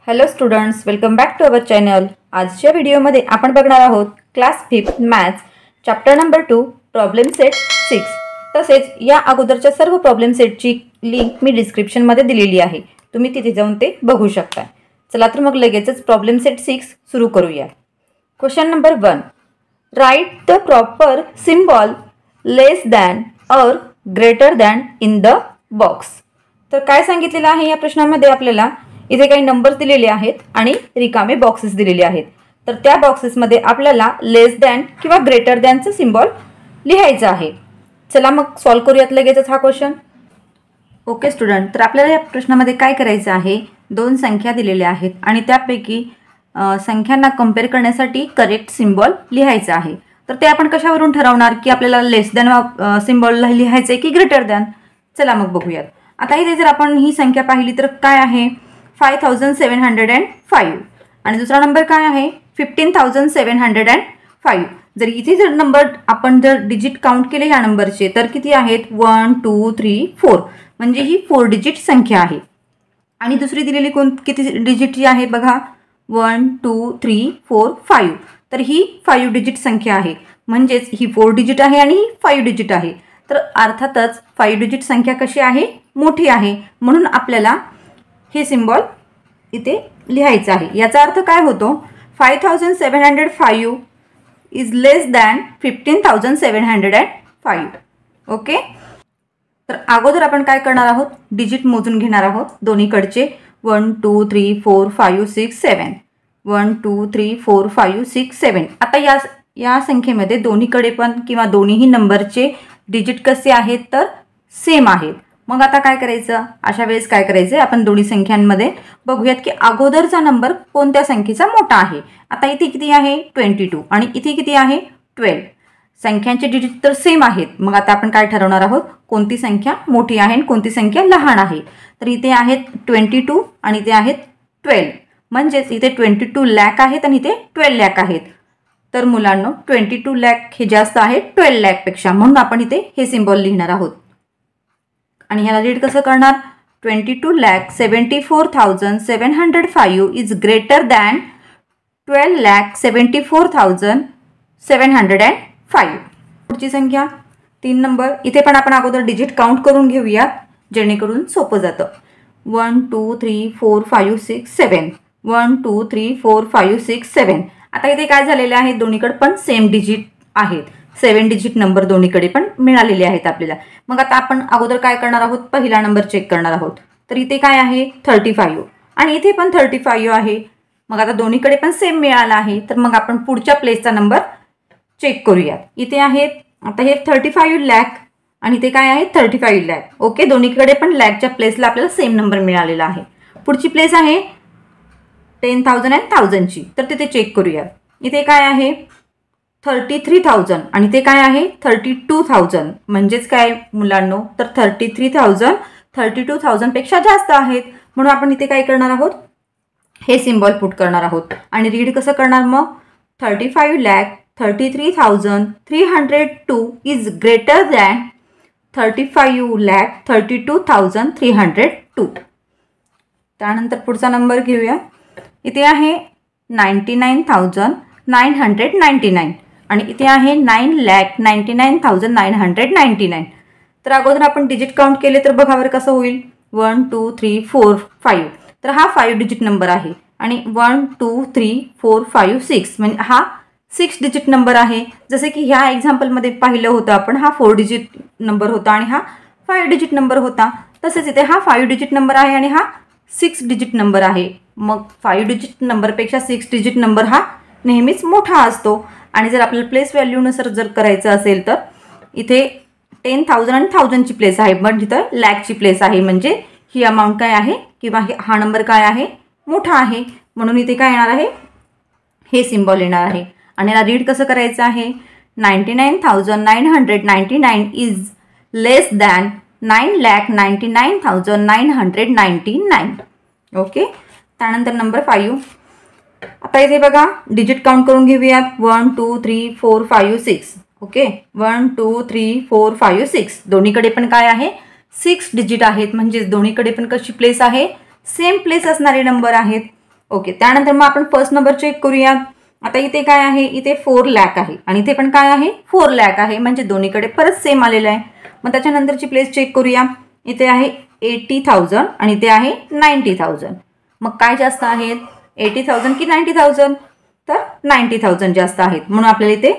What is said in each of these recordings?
Hello students, welcome back to our channel. आजच्या व्हिडिओमध्ये आपण बघणार आहोत class 5 maths chapter number 2 problem set 6। तसेच या अगोदरच्या सर्व प्रॉब्लेम सेटची लिंक मी डिस्क्रिप्शनमध्ये दिलेली आहे, तुम्ही तिथे जाऊन ते बघू शकता। चला तर मग लगेचच प्रॉब्लेम सेट 6 सुरू करूया। Question number 1, write the proper symbol less than और greater than in the box. तर काय सांगितलेलं आहे या प्रश्नामध्ये आपल्याला, इथे काही नंबर्स दिलेले आहेत आणि रिकामे बॉक्सेस दिलेले आहेत। तर त्या बॉक्सेसमध्ये आपल्याला लेस दॅन किंवा ग्रेटर दॅनचं सिम्बॉल लिहायचं आहे। चला मग सॉल्व करूयात लगेचच हा क्वेश्चन। ओके स्टुडंट, तर आपल्याला या प्रश्नामध्ये काय करायचं आहे, दोन संख्या दिलेल्या आहेत आणि त्यापैकी संख्यांना कंपेअर करण्यासाठी करेक्ट सिम्बॉल लिहायचं आहे। तर ते आपण कशावरून ठरवणार की आपल्याला लेस दॅन सिम्बॉल लिहायचं आहे की ग्रेटर दॅन। चला मग बघूयात। आता इथे जर आपण ही संख्या पाहिली तर काय आहे 5705 आणि दुसरा नंबर काय आहे 15705। जर इथे जर नंबर आपण जर डिजिट काउंट केले या नंबरचे तर किती आहेत 1 2 3 4, म्हणजे ही 4 डिजिट संख्या आहे। आणि दुसरी दिलेली किती डिजिटची आहे बघा 1 2 3 4 5, तर ही 5 डिजिट संख्या आहे, म्हणजेच ही 4 डिजिट आहे आणि ही 5 डिजिट आहे। तर अर्थातच 5 डिजिट संख्या कशी आहे, मोठी आहे, म्हणून आपल्याला हे सिम्बॉल इथे लिहायचं आहे। याचा अर्थ काय होतो 5705 इज लेस दॅन 15705। ओके, तर अगोदर आपण काय करणार आहोत, डिजिट मोजून घेणार आहोत दोन्हीकडचे 1 2 3 4 5 6 7 1 2 3 4 5 6 7। आता या संख्येमध्ये दोन्हीकडे पण किंवा दोन्हीही नंबरचे डिजिट कसे आहेत तर सेम आहेत। मग आता काय करायचं, अशा वेळेस काय करायचं आपण दोन्ही संख्यांमध्ये बघूयात की अगोदरचा नंबर कोणत्या संख्येचा मोठा आहे। आता इथे किती आहे 22 आणि इथे किती आहे 12, संख्यांचे डिजिट तर सेम आहेत। मग आता आपण काय ठरवणार आहोत, कोणती संख्या मोठी आहे आणि कोणती संख्या लहान आहे। तर इथे आहेत 22 आणि इथे आहेत 12, म्हणजेच इथे 22 लाख आहेत आणि इथे 12 लाख आहेत। तर मुलांनो 22 लाख हे जास्त आहे 12 लाख पेक्षा, म्हणून आपण इथे हे सिम्बॉल लिहिणार आहोत। आणि ह्याला रीड कसं करणार 22,74,705 इज ग्रेटर दॅन 12,74,705। पुढची संख्या 3 नंबर, इथे पण आपण अगोदर डिजिट काउंट करून घेऊया जेणेकरून सोपं जातं। 1 2 3 4 5 6 7 1 2 3 4 5 6 7। आता इथे काय झालेले आहे, दोन्हीकडे पण सेम डिजिट आहेत, 7 डिजिट नंबर दोन्हीकडे पण मिळालेले आहेत आपल्याला। मग आता आपण अगोदर काय करणार आहोत, पहिला नंबर चेक करणार आहोत। तर इथे काय आहे 35 आणि इथे पण 35 आहे। मग आता दोन्हीकडे पण सेम मिळाला आहे, तर मग आपण पुढच्या प्लेसचा नंबर चेक करूया। इथे आहेत आता हे 35 लाख आणि इथे काय आहे 35 लाख। ओके, दोन्हीकडे पण लॅकच्या प्लेसला आपल्याला सेम नंबर मिळालेला आहे। पुढची प्लेस आहे 10,000 आणि 1000ची, तर तिथे चेक करूया। इथे काय आहे 33,000 आणि ते काय आहे 32,000, म्हणजेच काय मुलांनो, तर 33,000 32,000 पेक्षा जास्त आहेत, म्हणून आपण इथे काय करणार आहोत, हे सिम्बॉल पुट करणार आहोत। आणि रीड कसं करणार मग 35,33,302 इज ग्रेटर दॅन 35,32,302। त्यानंतर पुढचा नंबर घेऊया। इथे आहे 99,999 आणि इथे आहे 9,99,999। तर अगोदर आपण डिजिट काउंट केले तर बघा बरं कसं होईल 1 2 3 4 5, तर हा 5 डिजिट नंबर आहे। आणि 1 2 3 4 5 6 म्हणजे हा 6 डिजिट नंबर आहे। जसे की ह्या एक्झाम्पलमध्ये पाहिलं होतं आपण, हा 4 डिजिट नंबर होता आणि हा 5 डिजिट नंबर होता। तसेच इथे हा 5 डिजिट नंबर आहे आणि हा 6 डिजिट नंबर आहे। मग 5 डिजिट नंबरपेक्षा 6 डिजिट नंबर हा नेहमीच मोठा असतो। आणि जर आपल्याला प्लेस व्हॅल्यूनुसार जर करायचं असेल तर इथे 10,000 आणि 1000ची प्लेस आहे, पण इथं लॅकची प्लेस आहे, म्हणजे ही अमाऊंट काय आहे किंवा हा नंबर काय आहे मोठा आहे, म्हणून इथे काय येणार आहे हे सिम्बॉल येणार आहे। आणि याला रीड कसं करायचं आहे 99,999 इज लेस दॅन 9,99,999। ओके, त्यानंतर नंबर 5। आता इथे बघा डिजिट काउंट करून घेऊयात 1 2 3 4 5 6। ओके, 1 2 3 4 5 6, दोन्हीकडे पण काय आहे 6 डिजिट आहेत, म्हणजेच दोन्हीकडे पण कशी प्लेस आहे सेम प्लेस असणारे नंबर आहेत। ओके, त्यानंतर मग आपण फर्स्ट नंबर चेक करूया. आता इथे काय आहे, इथे 4 लाख आहे आणि इथे पण काय आहे 4 लाख आहे, म्हणजे दोन्हीकडे परत सेम आलेलं आहे. मग त्याच्यानंतरची प्लेस चेक करूया. इथे आहे 80,000 आणि इथे आहे 90,000. मग काय जास्त आहेत, 80,000 की 90,000? तर 90,000 जास्त आहेत, म्हणून आपल्याला इथे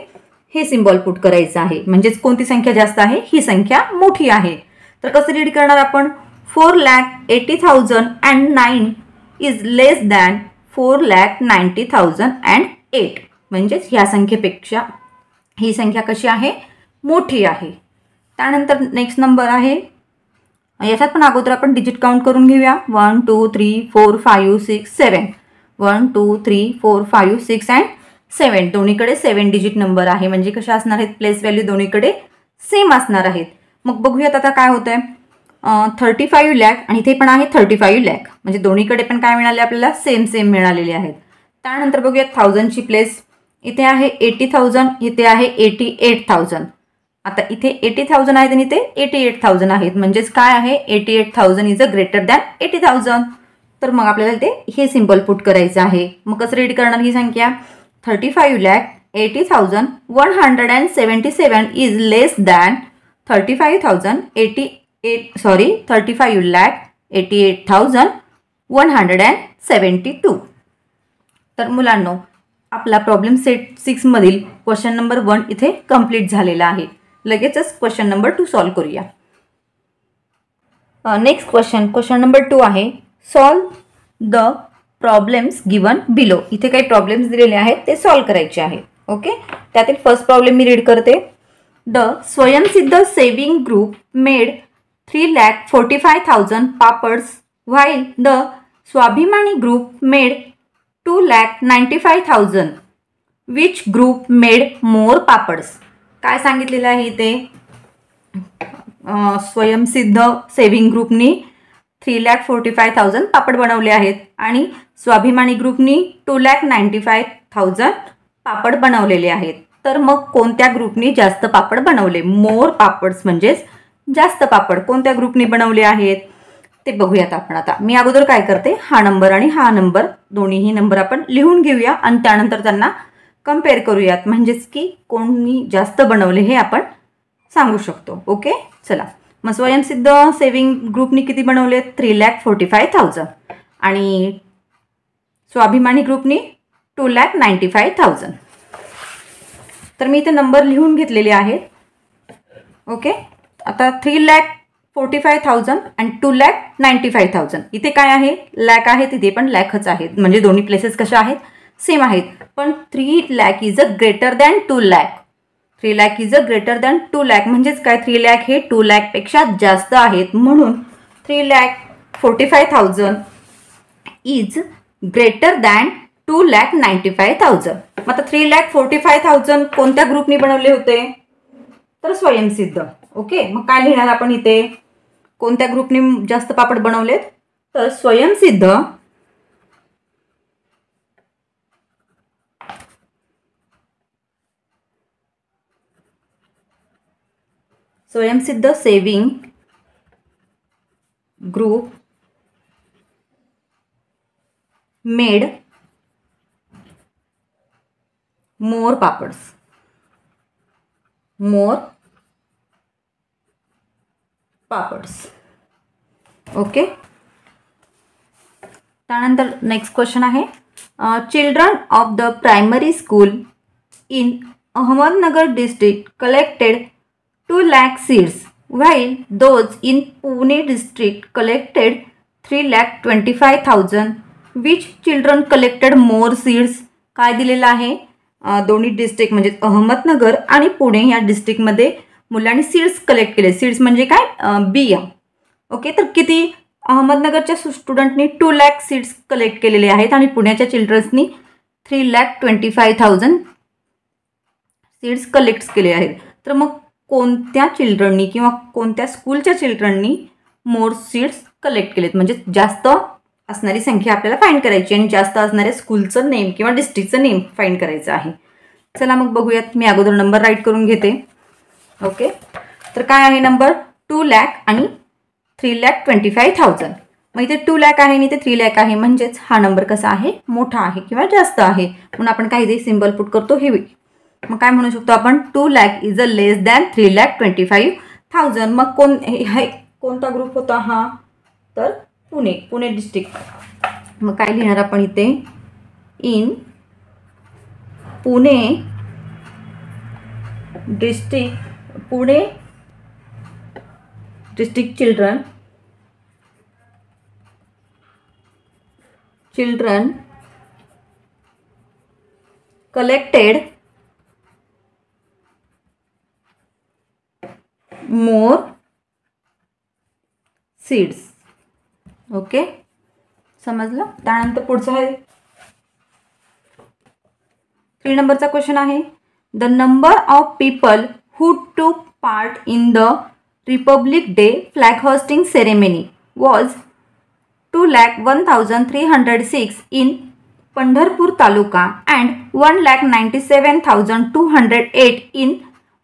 हे सिम्बॉल पुट करायचं आहे. म्हणजेच कोणती संख्या जास्त आहे, ही संख्या मोठी आहे. तर कसं रीड करणार आपण, 4,80,000 and 9 is less than 4,90,000 and 8. म्हणजेच ह्या संख्येपेक्षा ही संख्या कशी आहे, मोठी आहे. त्यानंतर नेक्स्ट नंबर आहे, याच्यात पण अगोदर आपण डिजिट काउंट करून घेऊया. 1 2 3 4 5 6 7. 1 2 3 4 5 6 and 7. दोन्हीकडे 7 डिजिट नंबर आहे, म्हणजे कशा असणार आहेत, प्लेस व्हॅल्यू दोन्हीकडे सेम असणार आहेत. मग बघूयात आता काय होतं आहे. 35 लाख आणि इथे पण आहे 35 लाख, म्हणजे दोन्हीकडे पण काय मिळाले आपल्याला, सेम मिळालेले आहेत. त्यानंतर बघूयात 1000ची प्लेस. इथे आहे 80,000, इथे आहे 88,000. आता इथे 80,000 आहेत आणि इथे 88,000 आहेत, म्हणजेच काय आहे, 88,000 इज अ ग्रेटर दॅन 80,000. तर मग आपल्याला इथे हे सिम्बॉल पुट करायचं आहे. मग कसं रीड करणार ही संख्या, 35,80,177 इज लेस दॅन 35,88,172. तर मुलांनो, आपला प्रॉब्लेम सेट 6 मधील क्वेश्चन नंबर 1 इथे कंप्लीट झालेला आहे. लगेचच क्वेश्चन नंबर 2 सॉल्व करूया. नेक्स्ट क्वेश्चन नंबर 2 आहे, solve the problems given below. इथे काही प्रॉब्लेम्स दिलेले आहेत, ते सॉल्व करायचे आहे. ओके, त्यातील फर्स्ट प्रॉब्लेम मी रीड करते. The Swayamsiddh saving group made 3,45,000 papads while the Swabhimani group made 2,95,000. Which group made more papads. काय सांगितलेलं आहे इथे, स्वयंसिद्ध सेविंग ग्रुपनी 3,45,000 पापड बनवले आहेत आणि स्वाभिमानी ग्रुपनी 2,95,000 पापड बनवलेले आहेत. तर मग कोणत्या ग्रुपनी जास्त पापड बनवले, मोर पापड्स म्हणजेच जास्त पापड कोणत्या ग्रुपनी बनवले आहेत ते बघूयात आपण. आता मी अगोदर काय करते, हा नंबर आणि हा नंबर दोन्हीही नंबर आपण लिहून घेऊया आणि त्यानंतर त्यांना कम्पेअर करूयात, म्हणजेच की कोणी जास्त बनवले हे आपण सांगू शकतो. ओके, चला. मग स्वयंसिद्ध सेविंग ग्रुपनी किती बनवले, 3,45,000 आणि स्वाभिमानी ग्रुपनी 2,95,000. तर मी इथे नंबर लिहून घेतलेले आहेत. ओके, आता 3,45,000 आणि 2,95,000. इथे काय आहे, लॅक आहे, तिथे पण लॅखच आहेत, म्हणजे दोन्ही प्लेसेस कशा आहेत, सेम आहेत. पण 3 lakh is a greater than 2 lakh. 3 lakh is a greater than 2 lakh म्हणजेच काय, 3 लाख हे 2 लाखपेक्षा जास्त आहेत, म्हणून 3,45,000 इज ग्रेटर दॅन 2,95,000. मग आता 3,45,000 कोणत्या ग्रुपनी बनवले होते, तर स्वयंसिद्ध. ओके, मग काय लिहिणार आपण इथे, कोणत्या ग्रुपनी जास्त पापड बनवलेत, तर Swayamsiddh saving group made more papads. Okay, त्यानंतर नेक्स्ट क्वेश्चन आहे, children of the primary school in Ahmednagar district collected 2 lakh seeds while those in Pune district collected 3,25,000. Which children collected more seeds. काय दिलेलं आहे, दोन्ही डिस्ट्रिक्ट म्हणजे अहमदनगर आणि पुणे या डिस्ट्रिक्टमध्ये मुलांनी सीड्स कलेक्ट केले. सीड्स म्हणजे काय, बिया. ओके, तर किती, अहमदनगरच्या स्टुडंटनी 2 lakh सीड्स कलेक्ट केलेले आहेत आणि पुण्याच्या चिल्ड्रन्सनी 3,25,000 सीड्स कलेक्ट केले आहेत. तर मग कोणत्या चिल्ड्रननी किंवा कोणत्या स्कूलच्या चिल्ड्रननी मोर सीड्स कलेक्ट केलेत, म्हणजे जास्त असणारी संख्या आपल्याला फाइंड करायची आणि जास्त असणाऱ्या स्कूलचं नेम किंवा डिस्ट्रिक्टचं नेम फाइंड करायचं आहे. चला मग बघूयात, मी अगोदर नंबर राईट करून घेते. ओके, तर काय आहे नंबर, 2 लाख आणि 3,25,000. मग इथे 2 लाख आहे आणि इथे 3 लाख आहे, म्हणजेच हा नंबर कसा आहे, मोठा आहे किंवा जास्त आहे, म्हणून आपण काय इथे सिम्बॉल पुट करतो हे. मग काय म्हणू शकतो आपण, 2 lakh is a less than 3,25,000. मग कोणता ग्रुप होता हा, तर पुणे डिस्ट्रिक्ट. मग काय लिहिणार आपण इथे, in Pune district children collected more seeds. Okay, समजलं. त्यानंतर पुढचा आहे 3 नंबरचा क्वेश्चन आहे, the number of people who took part in the Republic Day flag hoisting ceremony was 2,01,306 in Pandharpur taluka and 1,97,208 in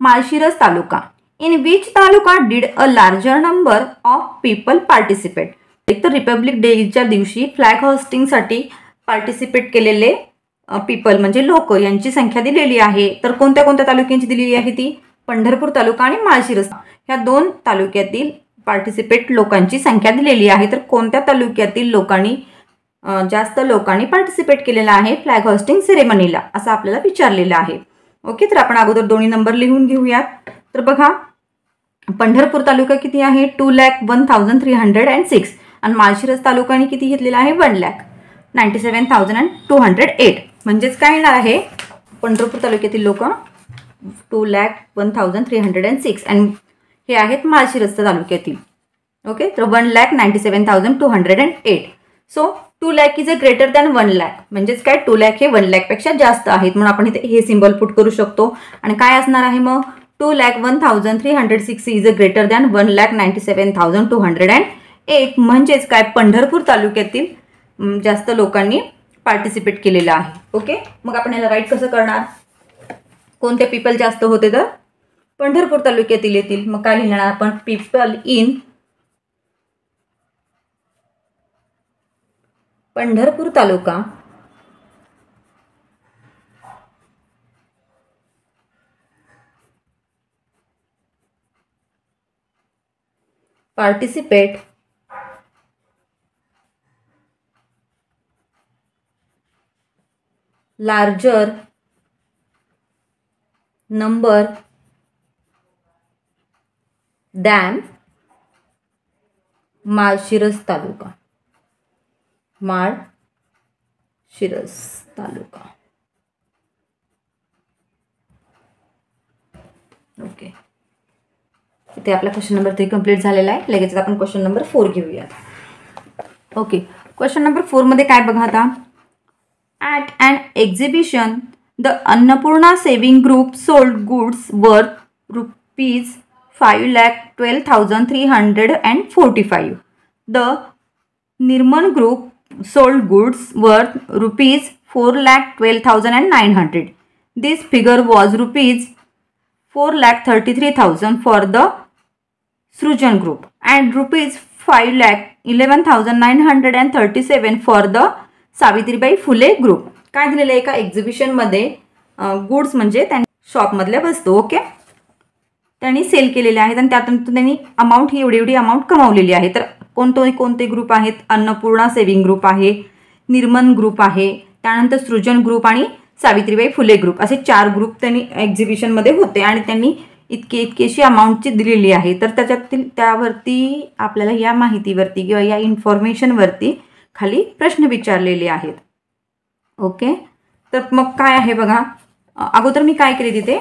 Malshiras taluka. In which taluka did a larger number of people participate? एक तर Republic डेच्या दिवशी फ्लॅग होस्टिंगसाठी पार्टिसिपेट केलेले people म्हणजे लोक यांची संख्या दिलेली आहे. तर कोणत्या कोणत्या तालुक्यांची दिलेली आहे ती, पंढरपूर तालुका आणि माळशिरस ह्या 2 तालुक्यातील पार्टिसिपेट लोकांची संख्या दिलेली आहे. तर कोणत्या तालुक्यातील लोकांनी जास्त लोकांनी पार्टिसिपेट केलेला आहे फ्लॅग होस्टिंग सेरेमनीला, असं आपल्याला विचारलेलं आहे. ओके, तर आपण अगोदर दोन्ही नंबर लिहून घेऊयात. तर बघा, पंढरपूर तालुका किती आहे, 2,01,306 आणि माळशिरस तालुक्याने किती घेतलेला आहे, 1,97,208. म्हणजेच काय येणार आहे, पंढरपूर तालुक्यातील लोक 2,01,306 आणि हे आहेत माळशिरस तालुक्यातील. ओके, तर 1,97,208. So 2 lakh is a greater than 1 lakh, म्हणजेच काय 2 लाख हे 1 लाखपेक्षा जास्त आहेत, म्हणून आपण इथे हे सिम्बॉल पुट करू शकतो. आणि काय असणार आहे मग, 2,01,306 इज अ ग्रेटर दॅन 1,97,208, म्हणजेच काय पंढरपूर तालुक्यातील जास्त लोकांनी पार्टिसिपेट केलेलं आहे. ओके, मग आपण याला राईट कसं करणार, कोणते पीपल जास्त होते, तर पंढरपूर तालुक्यातील येतील. मग काय लिहिणार आपण, people in Pandharpur taluka participate larger number than Malshiras taluka. Malshiras taluka. Okay, इथे आपला क्वेश्चन नंबर 3 कंप्लीट झालेला आहे. लगेच आपण क्वेश्चन नंबर 4 घेऊया. ओके, क्वेश्चन नंबर 4 मध्ये काय बघा आता, at an exhibition the Annapurna saving group sold goods worth ₹5,12,345. The Nirman group sold goods worth ₹4,12,900. This figure was ₹4,33,000 for the Srujan group and ₹5,11,937 for the Savitribai Phule group. काय दिलेलं आहे, एका एक्झिबिशनमध्ये गुड्स म्हणजे त्यांनी शॉपमधल्या वस्तू ओके त्यांनी सेल केलेल्या आहेत आणि त्यातून त्यांनी अमाऊंट ही एवढी अमाऊंट कमावलेली आहे. तर कोणते ग्रुप आहेत, अन्नपूर्णा सेविंग ग्रुप आहे, निर्मन ग्रुप आहे, त्यानंतर सृजन ग्रुप आणि सावित्रीबाई फुले ग्रुप, असे 4 ग्रुप त्यांनी एक्झिबिशनमध्ये होते आणि त्यांनी इतकीशी अमाऊंटची दिलेली आहे. तर त्यावरती आपल्याला या माहितीवरती किंवा या इन्फॉर्मेशनवरती खाली प्रश्न विचारलेले आहेत. ओके, तर मग काय आहे बघा, अगोदर मी काय केले तिथे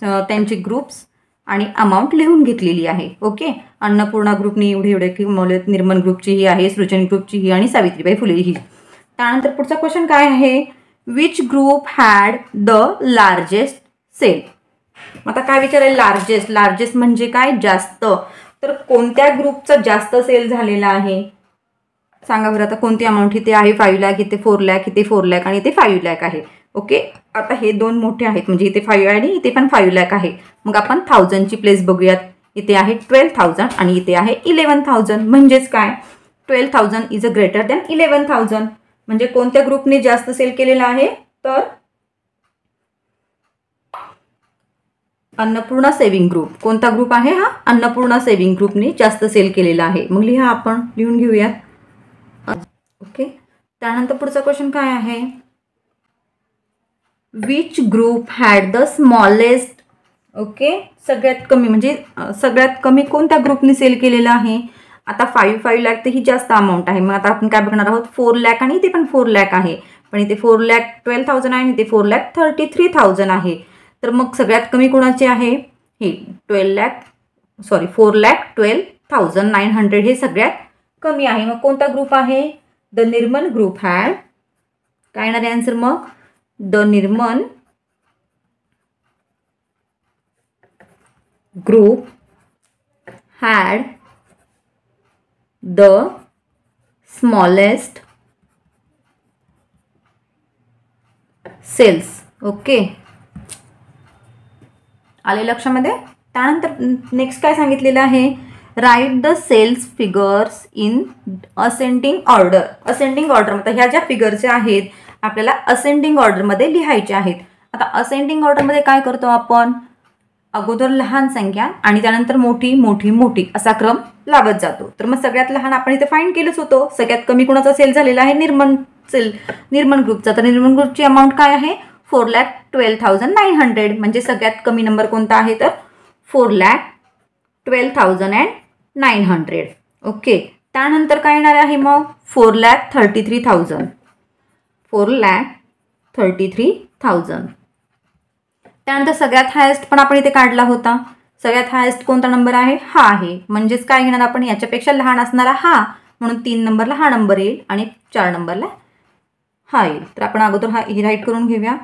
त्यांचे ग्रुप्स आणि अमाऊंट लिहून घेतलेली आहे. ओके, अन्नपूर्णा ग्रुपनी एवढे कमवले, निर्मल ग्रुपची ही आहे, सृजन ग्रुपची ही आणि सावित्रीबाई फुले ही. त्यानंतर पुढचा क्वेश्चन काय आहे, which group had the largest sale. आता काय विचारायला, लार्जेस्ट म्हणजे काय, जास्त. तर कोणत्या ग्रुपचा जास्त सेल झालेला आहे सांगा बरं. आता कोणती अमाऊंट इथे आहे, 5 लाख, इथे 4 लाख, इथे 4 लाख आणि इथे 5 लाख आहे. ओके, आता हे 2 मोठे आहेत म्हणजे इथे 5 आणि इथे पण 5 लाख आहे. मग आपण 1000ची प्लेस बघूयात. इथे आहे 12,000 आणि इथे आहे 11,000. म्हणजेच काय 12,000 इज अ ग्रेटर दॅन 11,000. म्हणजे कोणत्या ग्रुपने जास्त सेल केलेला आहे तर अन्नपूर्णा सेविंग ग्रुप. कोणता ग्रुप आहे हा? अन्नपूर्णा सेविंग ग्रुपने जास्त सेल केलेला आहे. मग लिहा, आपण लिहून घेऊयात. ओके, त्यानंतर पुढचा क्वेश्चन काय आहे? Which group had the smallest. Okay, सगळ्यात कमी म्हणजे सगळ्यात कमी कोणत्या ग्रुपने सेल केलेला आहे? आता 5 लाख तर ही जास्त अमाऊंट आहे. मग आता आपण काय बघणार आहोत? 4 लाख आणि इथे पण 4 लाख आहे, पण इथे 4,12,000 आहे आणि इथे 4,33,000 आहे. तर मग सगळ्यात कमी कोणाचे आहे? हे 4,12,900 हे सगळ्यात कमी आहे. मग कोणता ग्रुप आहे? The Nirmal group had. काय येणार आहे आन्सर मग? The Nirmal group had the smallest sales. Okay, आले लक्षामध्ये? त्यानंतर नेक्स्ट काय सांगितलेलं आहे? Write the sales figures in ascending order. Ascending order म्हणजे ह्या ज्या फिगरचे आहेत आपल्याला असेंडिंग ऑर्डरमध्ये लिहायचे आहेत. आता असेंडिंग ऑर्डरमध्ये काय करतो आपण? अगोदर लहान संख्या आणि त्यानंतर मोठी मोठी मोठी असा क्रम लागत जातो. तर मग सगळ्यात लहान आपण इथे फाइंड केलंच होतं. सगळ्यात कमी कोणाचा सेल झालेला आहे? निर्मल ग्रुपचा. तर निर्मल ग्रुपची अमाऊंट काय आहे? 4,12,900. म्हणजे सगळ्यात कमी नंबर कोणता आहे तर 4,12,900. ओके, त्यानंतर काय येणार आहे मग? 4,33,000. 4,33,000. त्यानंतर सगळ्यात हायेस्ट पण आपण इथे काढला होता. सगळ्यात हायेस्ट कोणता नंबर आहे? हा आहे. म्हणजेच काय घेणार आपण? याच्यापेक्षा लहान असणारा हा, म्हणून 3 नंबरला हा नंबर येईल आणि 4 नंबरला हा येईल. तर आपण अगोदर हा ही राईट करून घेऊया.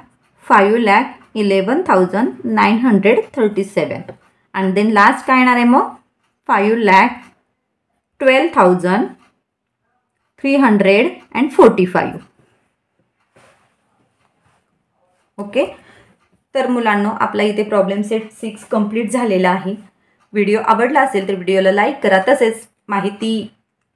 5,11,937 आणि देन लास्ट काय येणार आहे मग? 5,12,345. ओके, तर मुलांनो आपला इथे प्रॉब्लेम सेट 6 कंप्लीट झालेला आहे. व्हिडिओ आवडला असेल तर व्हिडिओला लाईक करा. तसेच माहिती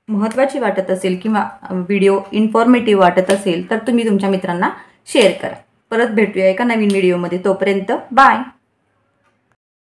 महत्त्वाची वाटत असेल किंवा व्हिडिओ इन्फॉर्मेटिव्ह वाटत असेल तर तुम्ही तुमच्या मित्रांना शेअर करा. परत भेटूया एका नवीन व्हिडिओमध्ये. तोपर्यंत बाय.